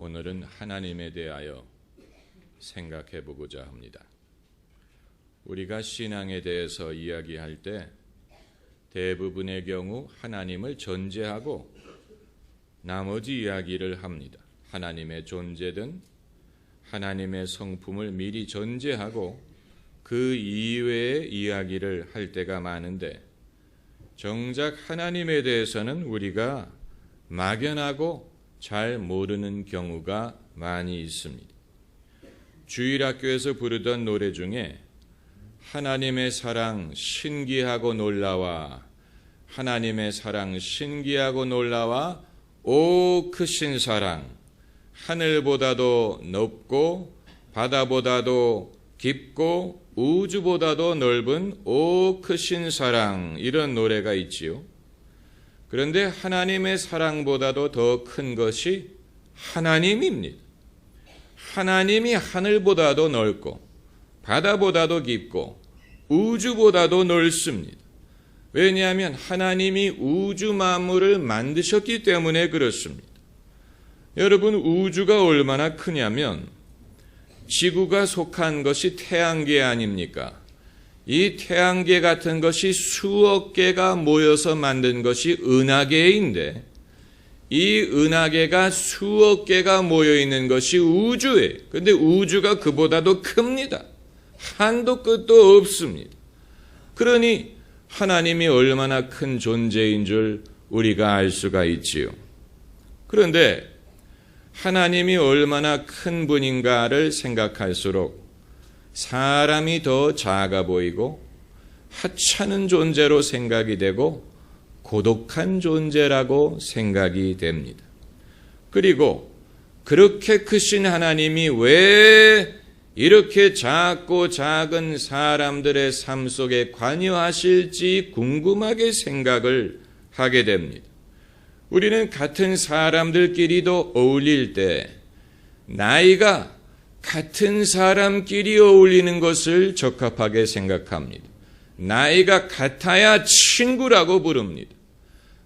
오늘은 하나님에 대하여 생각해 보고자 합니다. 우리가 신앙에 대해서 이야기할 때 대부분의 경우 하나님을 전제하고 나머지 이야기를 합니다. 하나님의 존재든 하나님의 성품을 미리 전제하고 그 이외의 이야기를 할 때가 많은데, 정작 하나님에 대해서는 우리가 막연하고 잘 모르는 경우가 많이 있습니다. 주일학교에서 부르던 노래 중에 하나님의 사랑 신기하고 놀라와, 하나님의 사랑 신기하고 놀라와, 오 크신 사랑, 하늘보다도 높고 바다보다도 깊고 우주보다도 넓은 오 크신 사랑, 이런 노래가 있지요. 그런데 하나님의 사랑보다도 더 큰 것이 하나님입니다. 하나님이 하늘보다도 넓고 바다보다도 깊고 우주보다도 넓습니다. 왜냐하면 하나님이 우주 만물을 만드셨기 때문에 그렇습니다. 여러분, 우주가 얼마나 크냐면 지구가 속한 것이 태양계 아닙니까? 이 태양계 같은 것이 수억 개가 모여서 만든 것이 은하계인데, 이 은하계가 수억 개가 모여있는 것이 우주예요. 그런데 우주가 그보다도 큽니다. 한도 끝도 없습니다. 그러니 하나님이 얼마나 큰 존재인 줄 우리가 알 수가 있지요. 그런데 하나님이 얼마나 큰 분인가를 생각할수록 사람이 더 작아 보이고 하찮은 존재로 생각이 되고 고독한 존재라고 생각이 됩니다. 그리고 그렇게 크신 하나님이 왜 이렇게 작고 작은 사람들의 삶 속에 관여하실지 궁금하게 생각을 하게 됩니다. 우리는 같은 사람들끼리도 어울릴 때 나이가 같은 사람끼리 어울리는 것을 적합하게 생각합니다. 나이가 같아야 친구라고 부릅니다.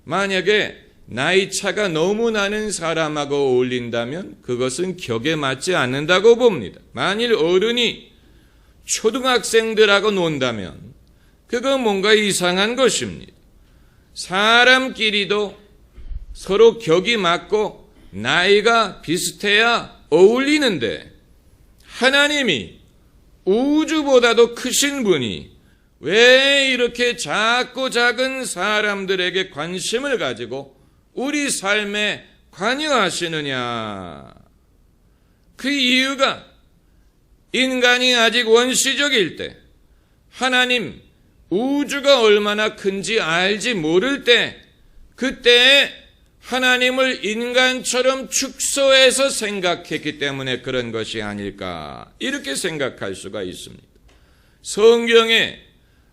만약에 나이 차가 너무 나는 사람하고 어울린다면 그것은 격에 맞지 않는다고 봅니다. 만일 어른이 초등학생들하고 논다면 그건 뭔가 이상한 것입니다. 사람끼리도 서로 격이 맞고 나이가 비슷해야 어울리는데, 하나님이 우주보다도 크신 분이 왜 이렇게 작고 작은 사람들에게 관심을 가지고 우리 삶에 관여하시느냐? 그 이유가 인간이 아직 원시적일 때, 하나님 우주가 얼마나 큰지 알지 모를 때, 그때 하나님을 인간처럼 축소해서 생각했기 때문에 그런 것이 아닐까, 이렇게 생각할 수가 있습니다. 성경에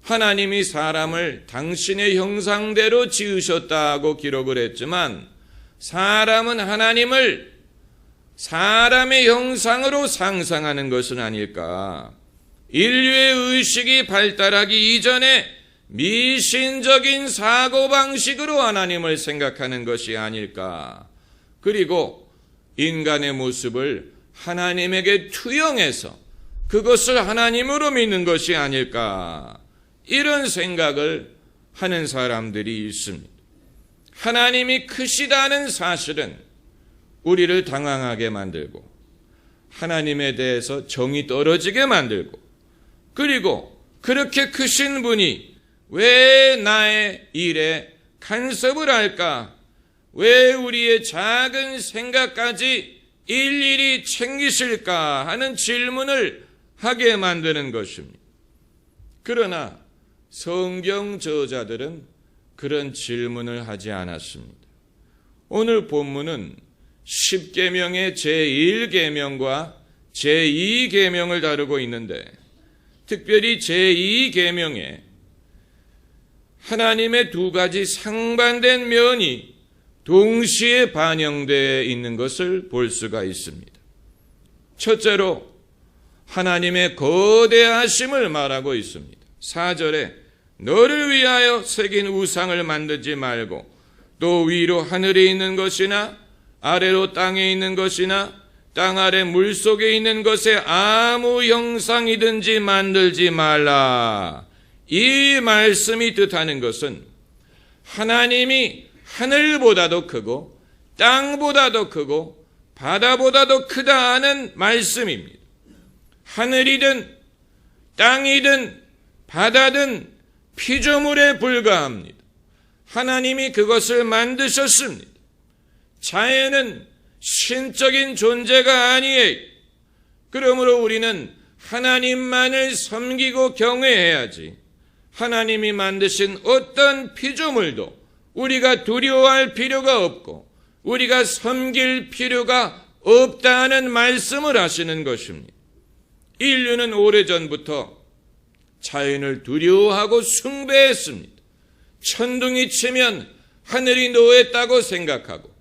하나님이 사람을 당신의 형상대로 지으셨다고 기록을 했지만, 사람은 하나님을 사람의 형상으로 상상하는 것은 아닐까. 인류의 의식이 발달하기 이전에 미신적인 사고방식으로 하나님을 생각하는 것이 아닐까. 그리고 인간의 모습을 하나님에게 투영해서 그것을 하나님으로 믿는 것이 아닐까. 이런 생각을 하는 사람들이 있습니다. 하나님이 크시다는 사실은 우리를 당황하게 만들고, 하나님에 대해서 정이 떨어지게 만들고, 그리고 그렇게 크신 분이 왜 나의 일에 간섭을 할까? 왜 우리의 작은 생각까지 일일이 챙기실까? 하는 질문을 하게 만드는 것입니다. 그러나 성경 저자들은 그런 질문을 하지 않았습니다. 오늘 본문은 10계명의 제1계명과 제2계명을 다루고 있는데, 특별히 제2계명에 하나님의 두 가지 상반된 면이 동시에 반영되어 있는 것을 볼 수가 있습니다. 첫째로 하나님의 거대하심을 말하고 있습니다. 4절에 너를 위하여 새긴 우상을 만들지 말고 또 위로 하늘에 있는 것이나 아래로 땅에 있는 것이나 땅 아래 물속에 있는 것에 아무 형상이든지 만들지 말라. 이 말씀이 뜻하는 것은 하나님이 하늘보다도 크고 땅보다도 크고 바다보다도 크다는 말씀입니다. 하늘이든 땅이든 바다든 피조물에 불과합니다. 하나님이 그것을 만드셨습니다. 자연은 신적인 존재가 아니에요. 그러므로 우리는 하나님만을 섬기고 경외해야지 하나님이 만드신 어떤 피조물도 우리가 두려워할 필요가 없고 우리가 섬길 필요가 없다는 말씀을 하시는 것입니다. 인류는 오래전부터 자연을 두려워하고 숭배했습니다. 천둥이 치면 하늘이 노했다고 생각하고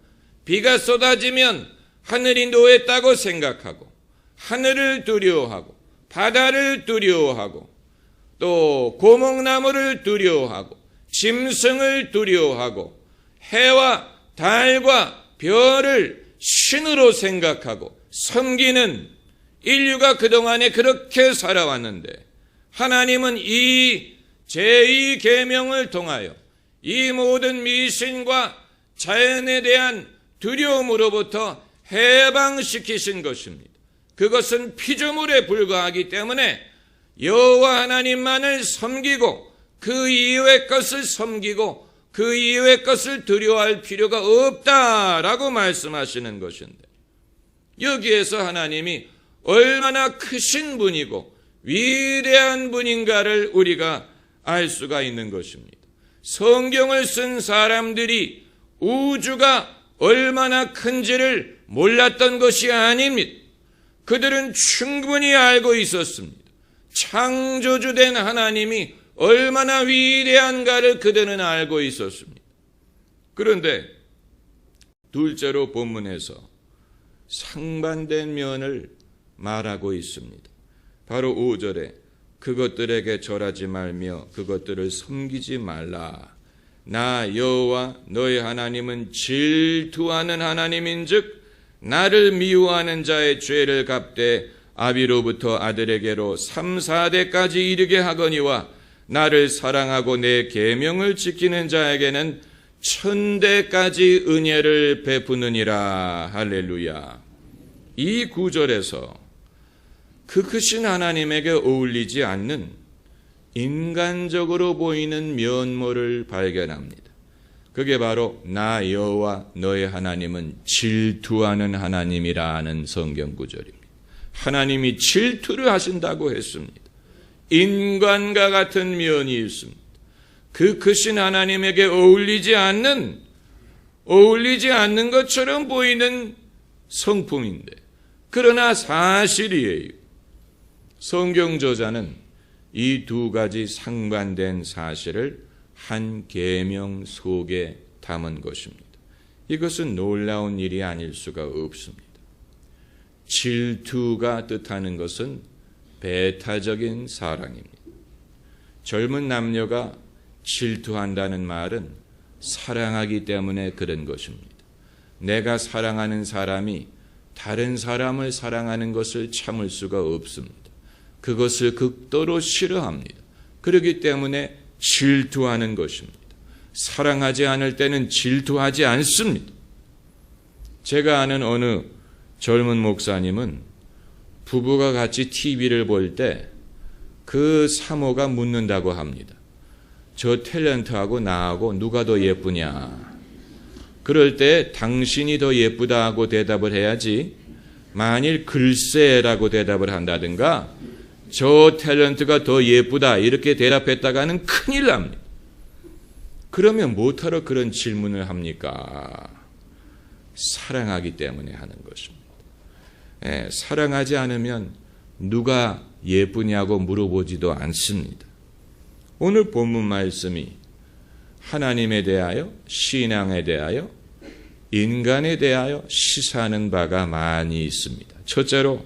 비가 쏟아지면 하늘이 노했다고 생각하고 하늘을 두려워하고 바다를 두려워하고 또 고목나무를 두려워하고 짐승을 두려워하고 해와 달과 별을 신으로 생각하고 섬기는 인류가 그동안에 그렇게 살아왔는데 하나님은 이 제2계명을 통하여 이 모든 미신과 자연에 대한 두려움으로부터 해방시키신 것입니다. 그것은 피조물에 불과하기 때문에 여호와 하나님만을 섬기고 그 이외의 것을 섬기고 그 이외의 것을 두려워할 필요가 없다라고 말씀하시는 것인데 여기에서 하나님이 얼마나 크신 분이고 위대한 분인가를 우리가 알 수가 있는 것입니다. 성경을 쓴 사람들이 우주가 얼마나 큰지를 몰랐던 것이 아닙니다. 그들은 충분히 알고 있었습니다. 창조주된 하나님이 얼마나 위대한가를 그들은 알고 있었습니다. 그런데 둘째로 본문에서 상반된 면을 말하고 있습니다. 바로 5절에 그것들에게 절하지 말며 그것들을 섬기지 말라. 나 여호와 너희 하나님은 질투하는 하나님인즉 나를 미워하는 자의 죄를 갚되 아비로부터 아들에게로 3, 4대까지 이르게 하거니와 나를 사랑하고 내 계명을 지키는 자에게는 1000대까지 은혜를 베푸느니라. 할렐루야. 이 구절에서 그 크신 하나님에게 어울리지 않는 인간적으로 보이는 면모를 발견합니다. 그게 바로 나 여호와 너의 하나님은 질투하는 하나님이라는 성경 구절입니다. 하나님이 질투를 하신다고 했습니다. 인간과 같은 면이 있습니다. 그 크신 하나님에게 어울리지 않는 것처럼 보이는 성품인데 그러나 사실이에요. 성경 저자는 이 두 가지 상반된 사실을 한 계명 속에 담은 것입니다. 이것은 놀라운 일이 아닐 수가 없습니다. 질투가 뜻하는 것은 배타적인 사랑입니다. 젊은 남녀가 질투한다는 말은 사랑하기 때문에 그런 것입니다. 내가 사랑하는 사람이 다른 사람을 사랑하는 것을 참을 수가 없습니다. 그것을 극도로 싫어합니다. 그렇기 때문에 질투하는 것입니다. 사랑하지 않을 때는 질투하지 않습니다. 제가 아는 어느 젊은 목사님은 부부가 같이 TV를 볼 때 그 사모가 묻는다고 합니다. 저 탤런트하고 나하고 누가 더 예쁘냐. 그럴 때 당신이 더 예쁘다 하고 대답을 해야지 만일 글쎄라고 대답을 한다든가 저 탤런트가 더 예쁘다 이렇게 대답했다가는 큰일 납니다. 그러면 못하러 그런 질문을 합니까? 사랑하기 때문에 하는 것입니다. 사랑하지 않으면 누가 예쁘냐고 물어보지도 않습니다. 오늘 본문 말씀이 하나님에 대하여, 신앙에 대하여, 인간에 대하여 시사하는 바가 많이 있습니다. 첫째로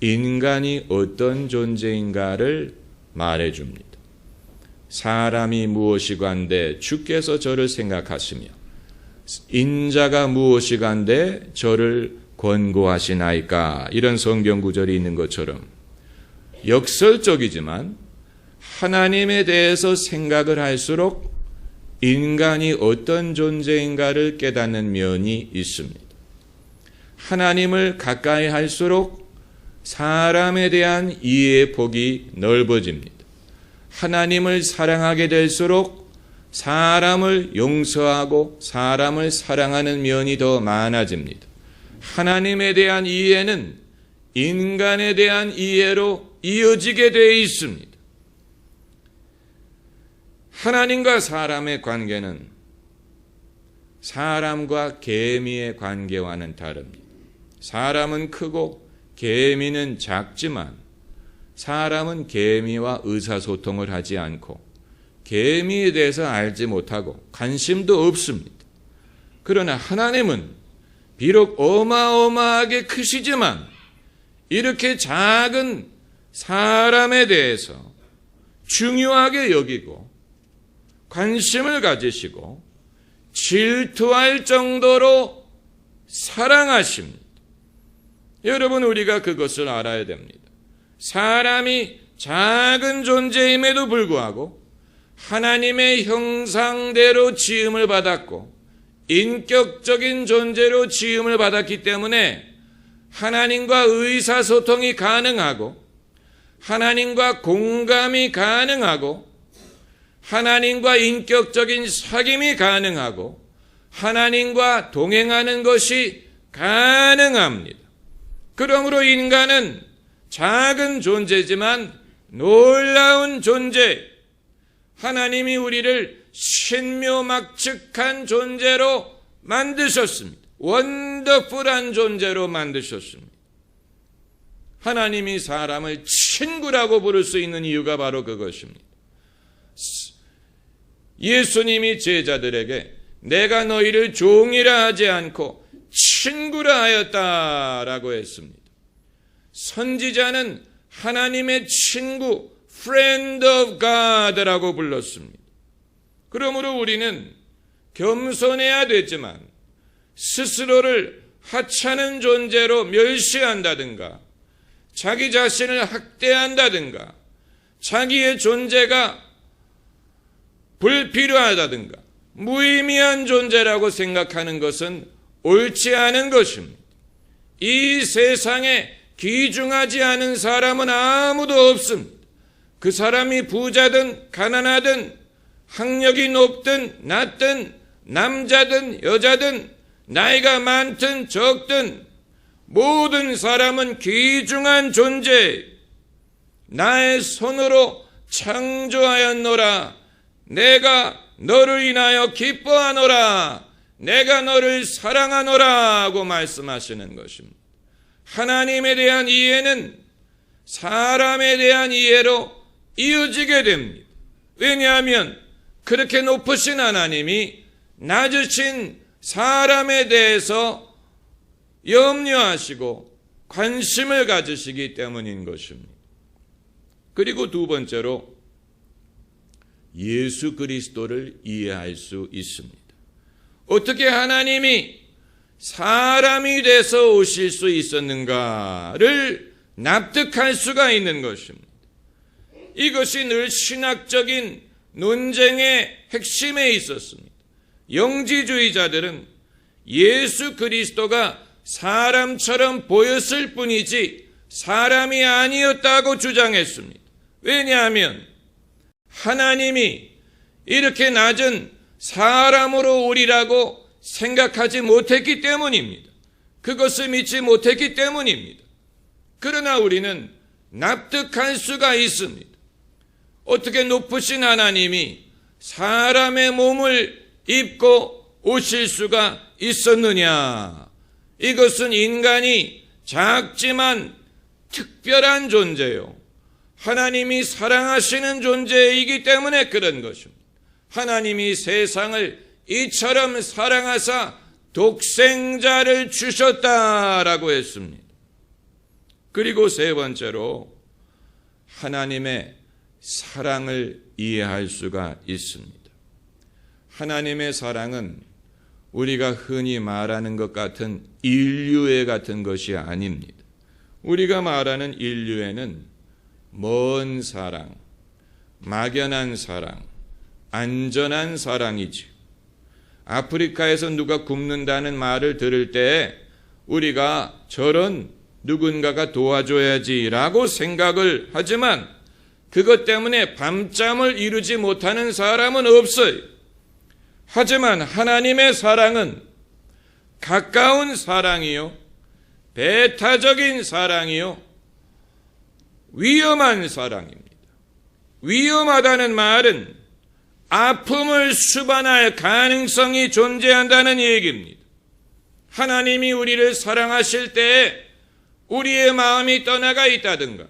인간이 어떤 존재인가를 말해줍니다. 사람이 무엇이간데 주께서 저를 생각하시며 인자가 무엇이간데 저를 권고하시나이까? 이런 성경 구절이 있는 것처럼 역설적이지만 하나님에 대해서 생각을 할수록 인간이 어떤 존재인가를 깨닫는 면이 있습니다. 하나님을 가까이 할수록 사람에 대한 이해의 폭이 넓어집니다. 하나님을 사랑하게 될수록 사람을 용서하고 사람을 사랑하는 면이 더 많아집니다. 하나님에 대한 이해는 인간에 대한 이해로 이어지게 되어 있습니다. 하나님과 사람의 관계는 사람과 개미의 관계와는 다릅니다. 사람은 크고 개미는 작지만 사람은 개미와 의사소통을 하지 않고 개미에 대해서 알지 못하고 관심도 없습니다. 그러나 하나님은 비록 어마어마하게 크시지만 이렇게 작은 사람에 대해서 중요하게 여기고 관심을 가지시고 질투할 정도로 사랑하십니다. 여러분, 우리가 그것을 알아야 됩니다. 사람이 작은 존재임에도 불구하고 하나님의 형상대로 지음을 받았고 인격적인 존재로 지음을 받았기 때문에 하나님과 의사소통이 가능하고 하나님과 공감이 가능하고 하나님과 인격적인 사귐이 가능하고 하나님과 동행하는 것이 가능합니다. 그러므로 인간은 작은 존재지만 놀라운 존재, 하나님이 우리를 신묘막측한 존재로 만드셨습니다. 원더풀한 존재로 만드셨습니다. 하나님이 사람을 친구라고 부를 수 있는 이유가 바로 그것입니다. 예수님이 제자들에게 내가 너희를 종이라 하지 않고 친구라 하였다라고 했습니다. 선지자는 하나님의 친구, friend of God라고 불렀습니다. 그러므로 우리는 겸손해야 되지만 스스로를 하찮은 존재로 멸시한다든가 자기 자신을 학대한다든가 자기의 존재가 불필요하다든가 무의미한 존재라고 생각하는 것은 옳지 않은 것입니다. 이 세상에 귀중하지 않은 사람은 아무도 없습니다. 그 사람이 부자든 가난하든 학력이 높든 낮든 남자든 여자든 나이가 많든 적든 모든 사람은 귀중한 존재, 나의 손으로 창조하였노라. 내가 너를 인하여 기뻐하노라. 내가 너를 사랑하노라 하고 말씀하시는 것입니다. 하나님에 대한 이해는 사람에 대한 이해로 이어지게 됩니다. 왜냐하면 그렇게 높으신 하나님이 낮으신 사람에 대해서 염려하시고 관심을 가지시기 때문인 것입니다. 그리고 두 번째로 예수 그리스도를 이해할 수 있습니다. 어떻게 하나님이 사람이 돼서 오실 수 있었는가를 납득할 수가 있는 것입니다. 이것이 늘 신학적인 논쟁의 핵심에 있었습니다. 영지주의자들은 예수 그리스도가 사람처럼 보였을 뿐이지 사람이 아니었다고 주장했습니다. 왜냐하면 하나님이 이렇게 낮은 사람으로 오리라고 생각하지 못했기 때문입니다. 그것을 믿지 못했기 때문입니다. 그러나 우리는 납득할 수가 있습니다. 어떻게 높으신 하나님이 사람의 몸을 입고 오실 수가 있었느냐? 이것은 인간이 작지만 특별한 존재요. 하나님이 사랑하시는 존재이기 때문에 그런 것입니다. 하나님이 세상을 이처럼 사랑하사 독생자를 주셨다라고 했습니다. 그리고 세 번째로 하나님의 사랑을 이해할 수가 있습니다. 하나님의 사랑은 우리가 흔히 말하는 것 같은 인류애 같은 것이 아닙니다. 우리가 말하는 인류애는 먼 사랑, 막연한 사랑, 안전한 사랑이지. 아프리카에서 누가 굶는다는 말을 들을 때 우리가 저런 누군가가 도와줘야지라고 생각을 하지만 그것 때문에 밤잠을 이루지 못하는 사람은 없어요. 하지만 하나님의 사랑은 가까운 사랑이요, 배타적인 사랑이요, 위험한 사랑입니다. 위험하다는 말은 아픔을 수반할 가능성이 존재한다는 얘기입니다. 하나님이 우리를 사랑하실 때 우리의 마음이 떠나가 있다든가,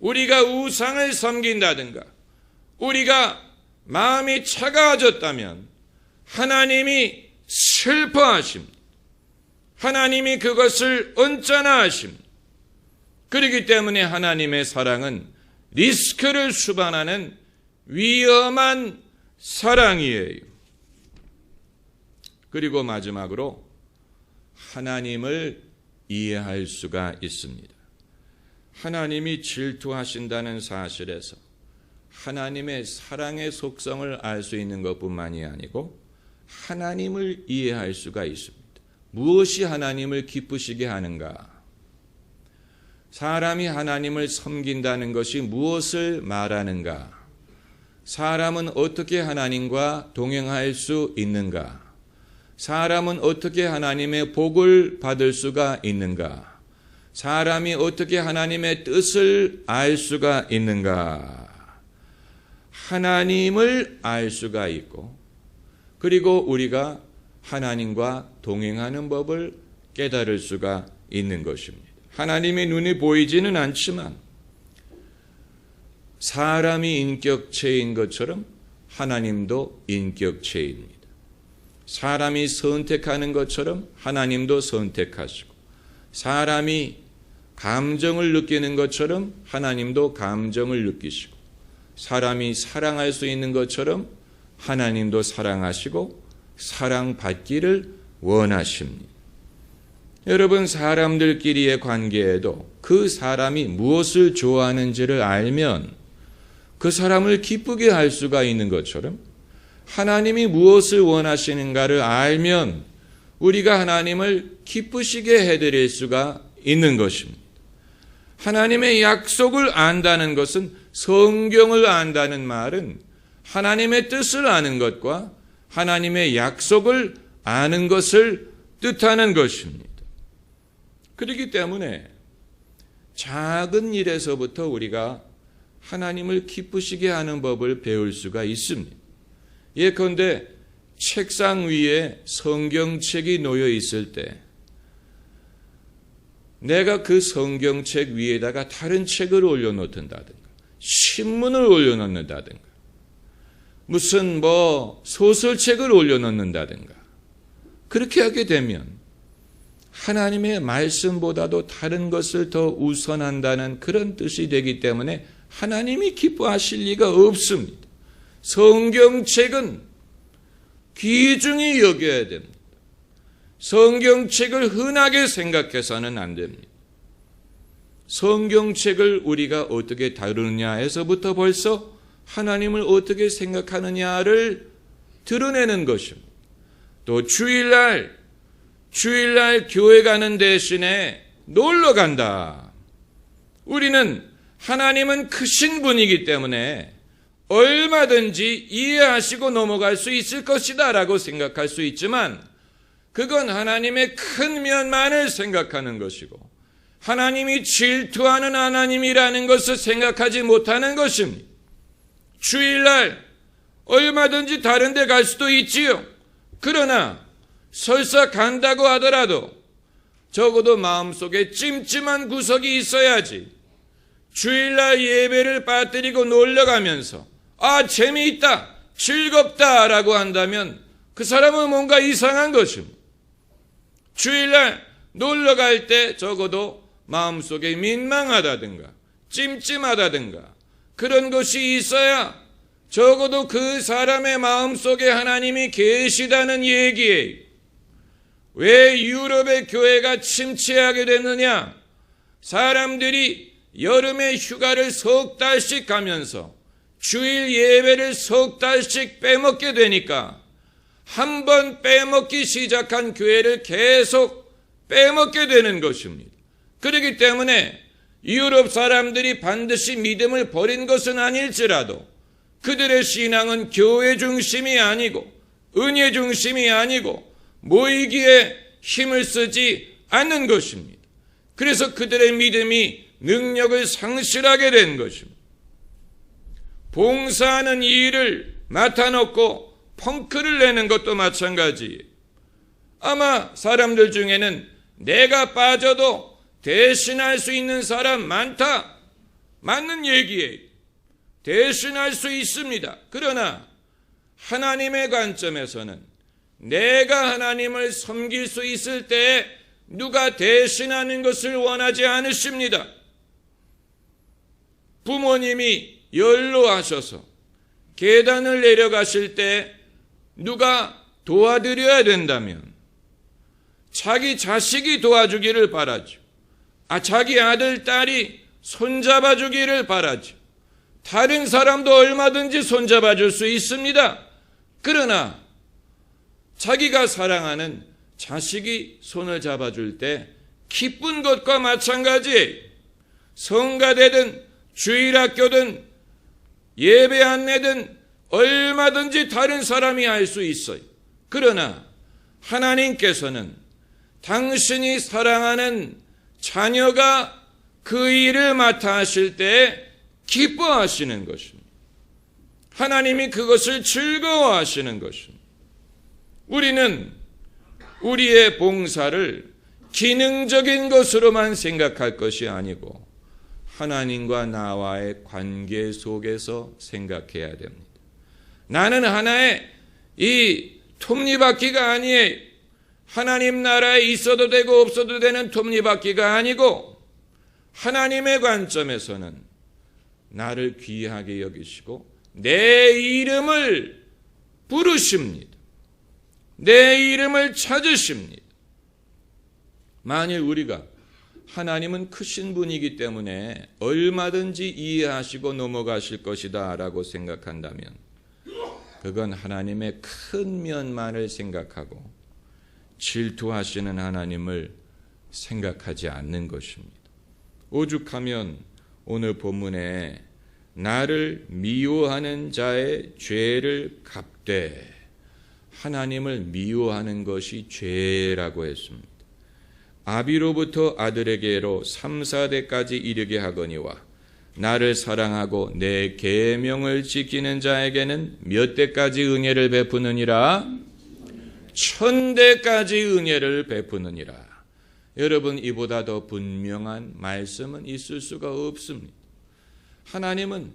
우리가 우상을 섬긴다든가, 우리가 마음이 차가워졌다면 하나님이 슬퍼하십니다. 하나님이 그것을 언짢아하십니다. 그렇기 때문에 하나님의 사랑은 리스크를 수반하는 위험한 사랑이에요. 그리고 마지막으로 하나님을 이해할 수가 있습니다. 하나님이 질투하신다는 사실에서 하나님의 사랑의 속성을 알 수 있는 것뿐만이 아니고 하나님을 이해할 수가 있습니다. 무엇이 하나님을 기쁘시게 하는가? 사람이 하나님을 섬긴다는 것이 무엇을 말하는가? 사람은 어떻게 하나님과 동행할 수 있는가? 사람은 어떻게 하나님의 복을 받을 수가 있는가? 사람이 어떻게 하나님의 뜻을 알 수가 있는가? 하나님을 알 수가 있고, 그리고 우리가 하나님과 동행하는 법을 깨달을 수가 있는 것입니다. 하나님의 눈에 보이지는 않지만 사람이 인격체인 것처럼 하나님도 인격체입니다. 사람이 선택하는 것처럼 하나님도 선택하시고, 사람이 감정을 느끼는 것처럼 하나님도 감정을 느끼시고, 사람이 사랑할 수 있는 것처럼 하나님도 사랑하시고 사랑받기를 원하십니다. 여러분, 사람들끼리의 관계에도 그 사람이 무엇을 좋아하는지를 알면 그 사람을 기쁘게 할 수가 있는 것처럼 하나님이 무엇을 원하시는가를 알면 우리가 하나님을 기쁘시게 해드릴 수가 있는 것입니다. 하나님의 약속을 안다는 것은, 성경을 안다는 말은 하나님의 뜻을 아는 것과 하나님의 약속을 아는 것을 뜻하는 것입니다. 그렇기 때문에 작은 일에서부터 우리가 하나님을 기쁘시게 하는 법을 배울 수가 있습니다. 예컨대 책상 위에 성경책이 놓여 있을 때 내가 그 성경책 위에다가 다른 책을 올려놓든다든가, 신문을 올려놓는다든가, 무슨 소설책을 올려놓는다든가, 그렇게 하게 되면 하나님의 말씀보다도 다른 것을 더 우선한다는 그런 뜻이 되기 때문에 하나님이 기뻐하실 리가 없습니다. 성경책은 귀중히 여겨야 됩니다. 성경책을 흔하게 생각해서는 안 됩니다. 성경책을 우리가 어떻게 다루느냐에서부터 벌써 하나님을 어떻게 생각하느냐를 드러내는 것입니다. 또 주일날 교회 가는 대신에 놀러 간다. 우리는 하나님은 크신 분이기 때문에 얼마든지 이해하시고 넘어갈 수 있을 것이다 라고 생각할 수 있지만, 그건 하나님의 큰 면만을 생각하는 것이고 하나님이 질투하는 하나님이라는 것을 생각하지 못하는 것입니다. 주일날 얼마든지 다른 데 갈 수도 있지요. 그러나 설사 간다고 하더라도 적어도 마음속에 찜찜한 구석이 있어야지. 주일날 예배를 빠뜨리고 놀러가면서 재미있다, 즐겁다 라고 한다면 그 사람은 뭔가 이상한 것입니다. 주일날 놀러갈 때 적어도 마음속에 민망하다든가 찜찜하다든가 그런 것이 있어야 적어도 그 사람의 마음속에 하나님이 계시다는 얘기예요. 왜 유럽의 교회가 침체하게 됐느냐? 사람들이 여름에 휴가를 석 달씩 가면서 주일 예배를 석 달씩 빼먹게 되니까 한 번 빼먹기 시작한 교회를 계속 빼먹게 되는 것입니다. 그렇기 때문에 유럽 사람들이 반드시 믿음을 버린 것은 아닐지라도 그들의 신앙은 교회 중심이 아니고 은혜 중심이 아니고 모이기에 힘을 쓰지 않는 것입니다. 그래서 그들의 믿음이 능력을 상실하게 된 것입니다. 봉사하는 일을 맡아놓고 펑크를 내는 것도 마찬가지예요. 아마 사람들 중에는 내가 빠져도 대신할 수 있는 사람 많다. 맞는 얘기예요. 대신할 수 있습니다. 그러나 하나님의 관점에서는 내가 하나님을 섬길 수 있을 때 누가 대신하는 것을 원하지 않으십니다. 부모님이 연로하셔서 계단을 내려가실 때 누가 도와드려야 된다면 자기 자식이 도와주기를 바라죠. 자기 아들, 딸이 손잡아주기를 바라죠. 다른 사람도 얼마든지 손잡아줄 수 있습니다. 그러나 자기가 사랑하는 자식이 손을 잡아줄 때 기쁜 것과 마찬가지예요. 성가대든 주일학교든 예배 안내든 얼마든지 다른 사람이 할 수 있어요. 그러나 하나님께서는 당신이 사랑하는 자녀가 그 일을 맡아 하실 때 기뻐하시는 것입니다. 하나님이 그것을 즐거워하시는 것입니다. 우리는 우리의 봉사를 기능적인 것으로만 생각할 것이 아니고 하나님과 나와의 관계 속에서 생각해야 됩니다. 나는 하나의 이 톱니바퀴가 아니에요. 하나님 나라에 있어도 되고 없어도 되는 톱니바퀴가 아니고 하나님의 관점에서는 나를 귀하게 여기시고 내 이름을 부르십니다. 내 이름을 찾으십니다. 만일 우리가 하나님은 크신 분이기 때문에 얼마든지 이해하시고 넘어가실 것이다 라고 생각한다면 그건 하나님의 큰 면만을 생각하고 질투하시는 하나님을 생각하지 않는 것입니다. 오죽하면 오늘 본문에 나를 미워하는 자의 죄를 갚되 하나님을 미워하는 것이 죄라고 했습니다. 아비로부터 아들에게로 3, 4대까지 이르게 하거니와 나를 사랑하고 내 계명을 지키는 자에게는 몇 대까지 은혜를 베푸느니라? 1000대까지 은혜를 베푸느니라. 여러분, 이보다 더 분명한 말씀은 있을 수가 없습니다. 하나님은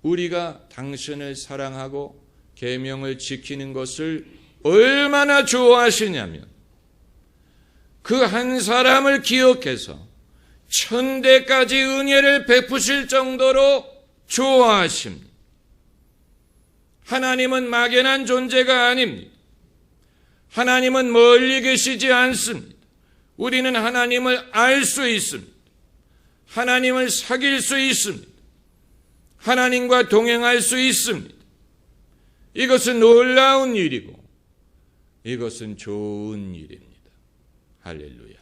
우리가 당신을 사랑하고 계명을 지키는 것을 얼마나 좋아하시냐면 그 한 사람을 기억해서 1000대까지 은혜를 베푸실 정도로 좋아하십니다. 하나님은 막연한 존재가 아닙니다. 하나님은 멀리 계시지 않습니다. 우리는 하나님을 알 수 있습니다. 하나님을 사귈 수 있습니다. 하나님과 동행할 수 있습니다. 이것은 놀라운 일이고 이것은 좋은 일입니다. 할렐루야.